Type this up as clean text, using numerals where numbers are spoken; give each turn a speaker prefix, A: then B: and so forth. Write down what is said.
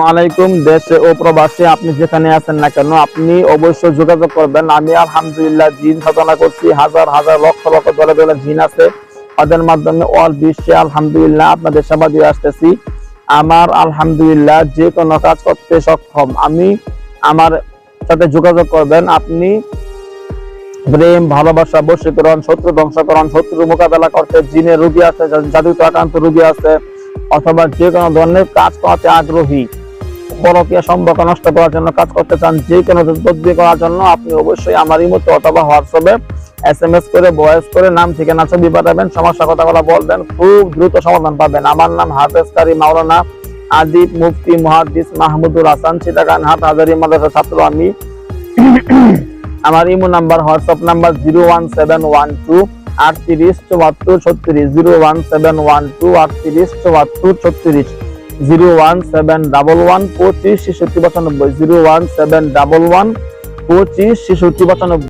A: আলাইকুম। দেশে ও প্রবাসে আপনি যেখানে আছেন না কেন আপনি অবশ্যই যোগাযোগ করবেন। আমি আলহামদুলিল্লাহ জিন সাধনা করছি, হাজার হাজার লক্ষ লক্ষ দলে দলে জিন আছে, তাদের মাধ্যমে অল বিশ্বে আলহামদুলিল্লাহ আপনাদের সেবা দিয়ে আসতেছি। আমার আলহামদুলিল্লাহ যে কোনো কাজ করতে সক্ষম। আমার সাথে যোগাযোগ করবেন। আপনি প্রেম, ভালোবাসা, বশীকরণ, শত্রু ধ্বংসকরণ, শত্রু মোকাবেলা করতে জিনের রোগী আছে, জাদুতে আক্রান্ত রোগী আছে, অথবা যে কোনো ধরনের কাজ করাতে আগ্রহী, পরকীয়া সম্পর্ক নষ্ট করার জন্য কাজ করতে চান, যে কোনো তদবির করার জন্য আপনি অবশ্যই আমার ইমোতে অথবা হোয়াটসঅ্যাপে SMS করে ভয়েস করে নাম ঠিকানা ছবি পাঠাবেন, সমস্যা কথাগুলো বলবেন, খুব দ্রুত সমাধান পাবেন। আমার নাম হাফেজ কারি মাওলানা আদিব মুফতি মুহাদ্দিস মাহমুদুল হাসান, চিটাগাং হাট হাজারী মাদ্রাসার ছাত্র আমি। আমার ইমো নাম্বার, হোয়াটসঅ্যাপ নাম্বার 01712 38 74 36, 01712 38 74 36, 01711 25 66 95, 01711 25 66 95।